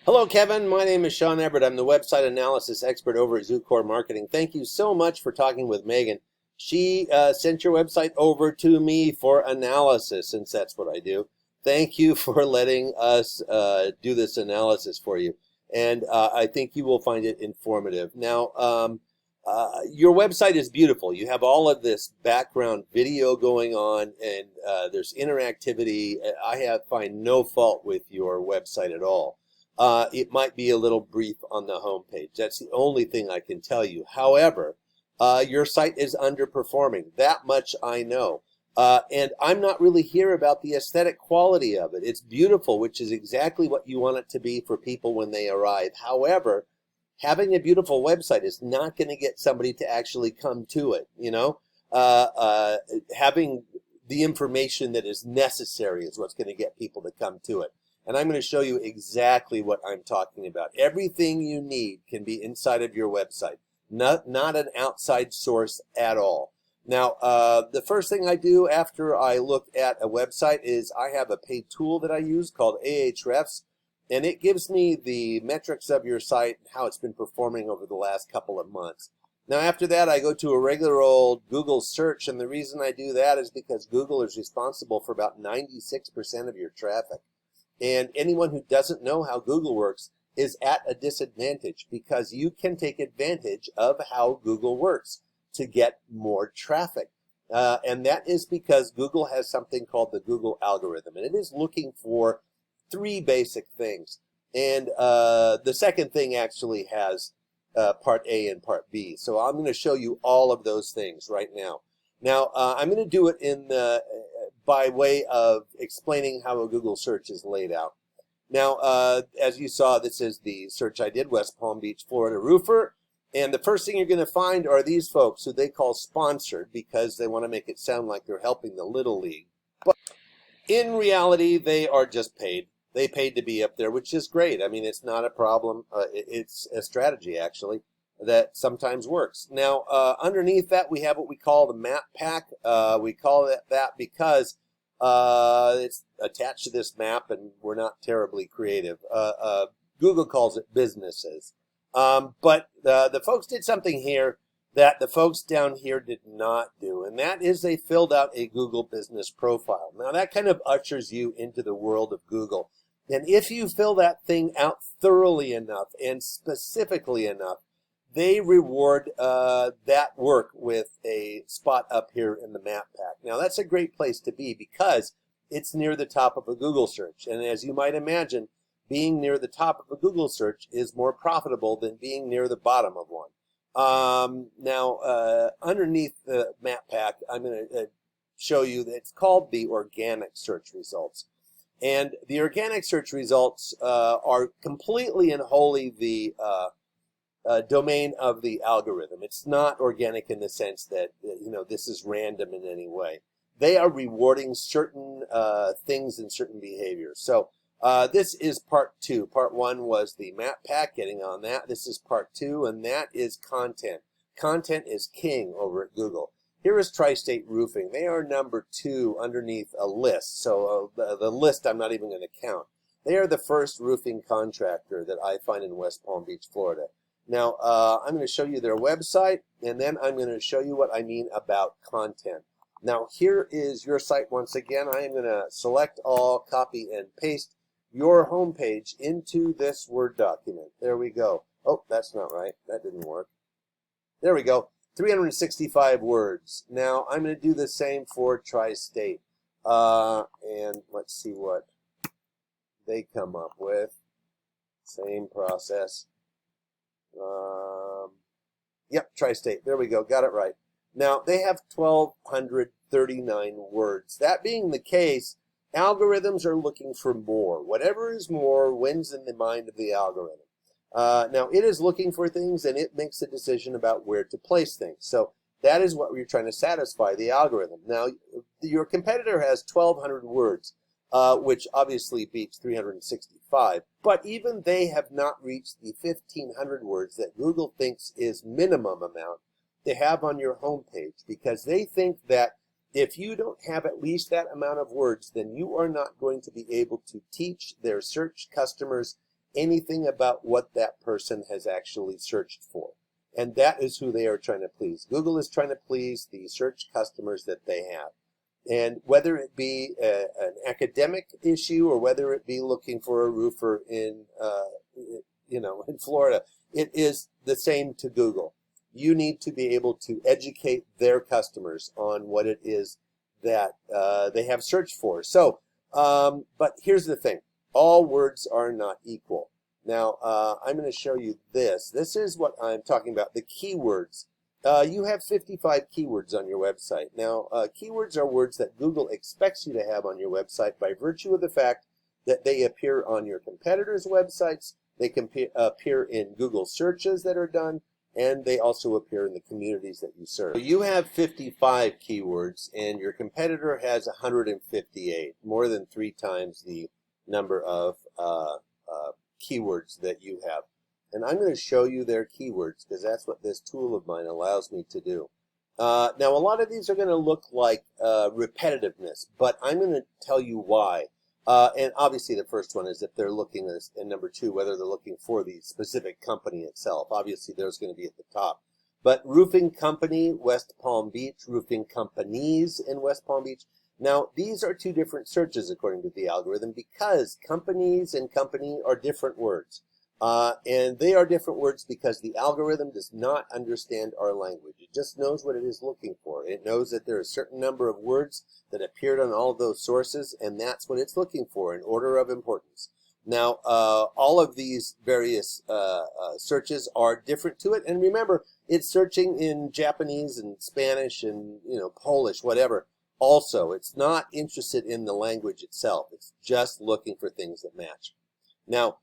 Hello, Kevin. My name is Sean Everett. I'm the website analysis expert over at Zucore Marketing. Thank you so much for talking with Megan. She sent your website over to me for analysis, since that's what I do. Thank you for letting us do this analysis for you. And I think you will find it informative. Now, your website is beautiful. You have all of this background video going on, and there's interactivity. Find no fault with your website at all. It might be a little brief on the home page. That's the only thing I can tell you. However, your site is underperforming. That much I know. And I'm not really here about the aesthetic quality of it. It's beautiful, which is exactly what you want it to be for people when they arrive. However, having a beautiful website is not going to get somebody to actually come to it. Having the information that is necessary is what's going to get people to come to it. And I'm going to show you exactly what I'm talking about. Everything you need can be inside of your website, not an outside source at all. Now, the first thing I do after I look at a website is I have a paid tool that I use called Ahrefs, and it gives me the metrics of your site, how it's been performing over the last couple of months. Now, after that, I go to a regular old Google search, and the reason I do that is because Google is responsible for about 96% of your traffic. And anyone who doesn't know how Google works is at a disadvantage, because you can take advantage of how Google works to get more traffic. And that is because Google has something called the Google algorithm, and it is looking for three basic things. And the second thing actually has part A and part B. So I'm going to show you all of those things right now. Now, I'm going to do it in by way of explaining how a Google search is laid out. Now, as you saw, this is the search I did, West Palm Beach, Florida roofer. And the first thing you're going to find are these folks who they call sponsored, because they want to make it sound like they're helping the Little League. But in reality, they are just paid. They paid to be up there, which is great. I mean, it's not a problem. It's a strategy, actually, that sometimes works. Now, underneath that, we have what we call the map pack. We call it that because it's attached to this map, and we're not terribly creative. Google calls it businesses. But the folks did something here that the folks down here did not do, and that is they filled out a Google business profile. Now, that kind of ushers you into the world of Google. And if you fill that thing out thoroughly enough and specifically enough, they reward that work with a spot up here in the map pack. Now, that's a great place to be because it's near the top of a Google search. And as you might imagine, being near the top of a Google search is more profitable than being near the bottom of one. Underneath the map pack, I'm going to show you that it's called the organic search results. And the organic search results are completely and wholly the domain of the algorithm. It's not organic in the sense that, this is random in any way. They are rewarding certain things and certain behaviors. So this is part two. Part one was the map pack, getting on that. This is part two, and that is content. Content is king over at Google. Here is Tri-State Roofing. They are number 2 underneath a list. So the list I'm not even going to count. They are the first roofing contractor that I find in West Palm Beach, Florida. Now, I'm going to show you their website, and then I'm going to show you what I mean about content. Now, here is your site once again. I am going to select all, copy, and paste your home page into this Word document. There we go. Oh, that's not right. That didn't work. There we go. 365 words. Now, I'm going to do the same for Tri-State. And let's see what they come up with. Same process. Yep, Tri-State. There we go. Got it right. Now, they have 1,239 words. That being the case, algorithms are looking for more. Whatever is more wins in the mind of the algorithm. Now, it is looking for things, and it makes a decision about where to place things. So that is what we're trying to satisfy the algorithm. Now, your competitor has 1,200 words, which obviously beats 365. But even they have not reached the 1,500 words that Google thinks is minimum amount to have on your home page, because they think that if you don't have at least that amount of words, then you are not going to be able to teach their search customers anything about what that person has actually searched for. And that is who they are trying to please. Google is trying to please the search customers that they have. And whether it be an academic issue or whether it be looking for a roofer in, in Florida, it is the same to Google. You need to be able to educate their customers on what it is that they have searched for. So, but here's the thing. All words are not equal. Now, I'm going to show you this. This is what I'm talking about, the keywords. You have 55 keywords on your website. Now, keywords are words that Google expects you to have on your website by virtue of the fact that they appear on your competitors' websites, they can appear in Google searches that are done, and they also appear in the communities that you serve. So you have 55 keywords, and your competitor has 158, more than 3 times the number of keywords that you have. And I'm going to show you their keywords because that's what this tool of mine allows me to do. Now, a lot of these are going to look like repetitiveness, but I'm going to tell you why. And obviously the first one is if they're looking at, and number 2, whether they're looking for the specific company itself. Obviously, there's going to be at the top. But roofing company, West Palm Beach, roofing companies in West Palm Beach. Now, these are 2 different searches according to the algorithm because companies and company are different words. And they are different words because the algorithm does not understand our language. It just knows what it is looking for. It knows that there are a certain number of words that appeared on all of those sources, and that's what it's looking for in order of importance. Now, all of these various searches are different to it. And remember, it's searching in Japanese and Spanish and, Polish, whatever. Also, it's not interested in the language itself. It's just looking for things that match. Now,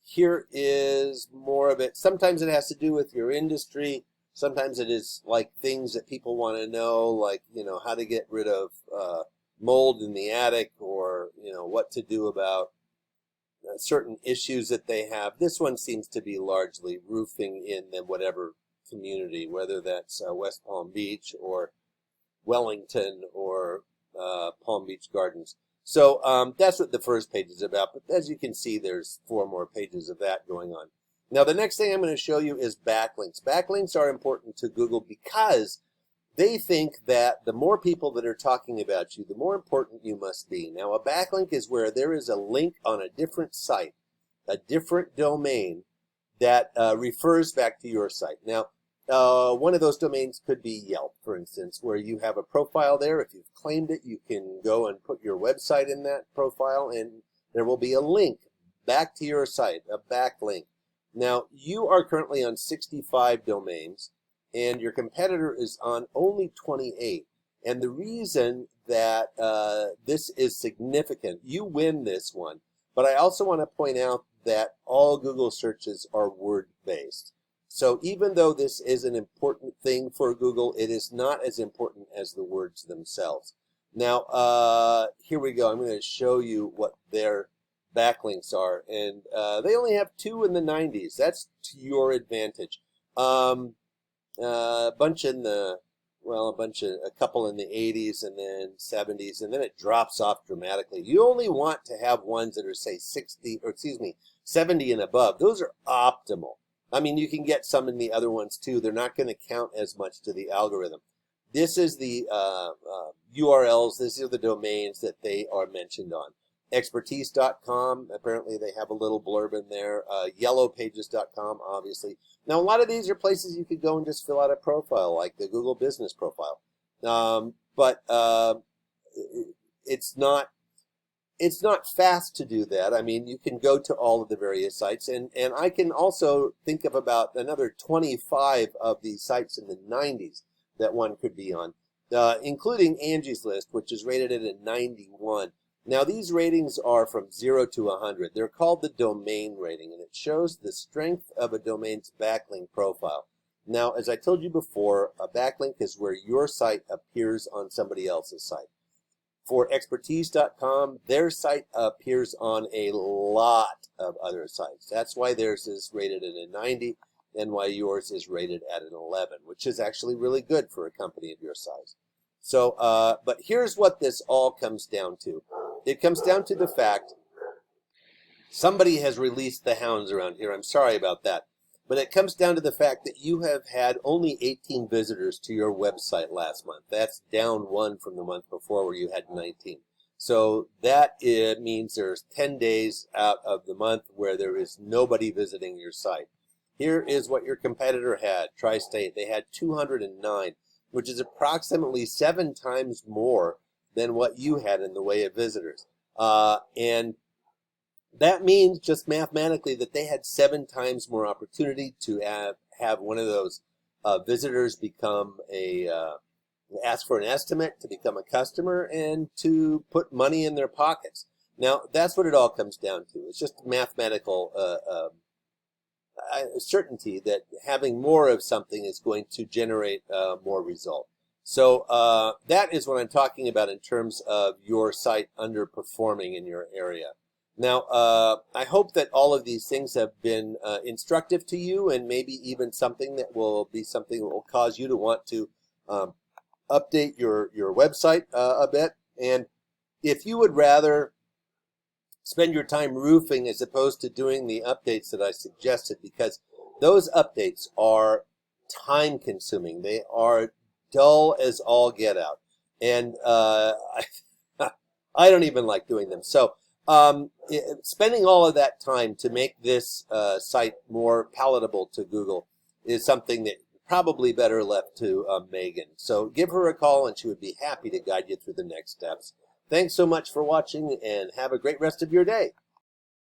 here is more of it. Sometimes it has to do with your industry. Sometimes it is like things that people want to know, like, how to get rid of mold in the attic or, what to do about certain issues that they have. This one seems to be largely roofing in the whatever community, whether that's West Palm Beach or Wellington or Palm Beach Gardens. So that's what the first page is about. But as you can see, there's 4 more pages of that going on. Now, the next thing I'm going to show you is backlinks. Backlinks are important to Google because they think that the more people that are talking about you, the more important you must be. Now, a backlink is where there is a link on a different site, a different domain that refers back to your site. Now, one of those domains could be Yelp, for instance, where you have a profile there. If you've claimed it, you can go and put your website in that profile, and there will be a link back to your site, a backlink. Now, you are currently on 65 domains, and your competitor is on only 28. And the reason that this is significant, you win this one, but I also want to point out that all Google searches are word-based. So even though this is an important thing for Google, it is not as important as the words themselves. Now, here we go. I'm going to show you what their backlinks are. And they only have 2 in the 90s. That's to your advantage. A couple in the 80s and then 70s, and then it drops off dramatically. You only want to have ones that are, say, 70 and above. Those are optimal. I mean, you can get some in the other ones too. They're not going to count as much to the algorithm. This is the URLs. These are the domains that they are mentioned on. Expertise.com, apparently they have a little blurb in there. Yellowpages.com, obviously. Now, a lot of these are places you could go and just fill out a profile, like the Google Business Profile. But it's not fast to do that. I mean, you can go to all of the various sites, and I can also think of about another 25 of these sites in the 90s that one could be on, including Angie's List, which is rated at a 91. Now, these ratings are from 0 to 100. They're called the domain rating, and it shows the strength of a domain's backlink profile. Now, as I told you before, a backlink is where your site appears on somebody else's site. For Expertise.com, their site appears on a lot of other sites. That's why theirs is rated at a 90 and why yours is rated at an 11, which is actually really good for a company of your size. So, but here's what this all comes down to. It comes down to the fact Somebody has released the hounds around here. I'm sorry about that. But it comes down to the fact that you have had only 18 visitors to your website last month. That's down 1 from the month before where you had 19. So that means there's 10 days out of the month where there is nobody visiting your site. Here is what your competitor had, Tri-State. They had 209, which is approximately 7 times more than what you had in the way of visitors. And that means just mathematically that they had 7 times more opportunity to have one of those visitors become ask for an estimate, to become a customer, and to put money in their pockets. Now, that's what it all comes down to. It's just mathematical certainty that having more of something is going to generate more result. So that is what I'm talking about in terms of your site underperforming in your area. Now, I hope that all of these things have been instructive to you, and maybe even something that will cause you to want to update your website a bit. And if you would rather spend your time roofing as opposed to doing the updates that I suggested, because those updates are time consuming. They are dull as all get out. And I don't even like doing them. So spending all of that time to make this site more palatable to Google is something that probably better left to Megan. So give her a call and she would be happy to guide you through the next steps. Thanks so much for watching and have a great rest of your day.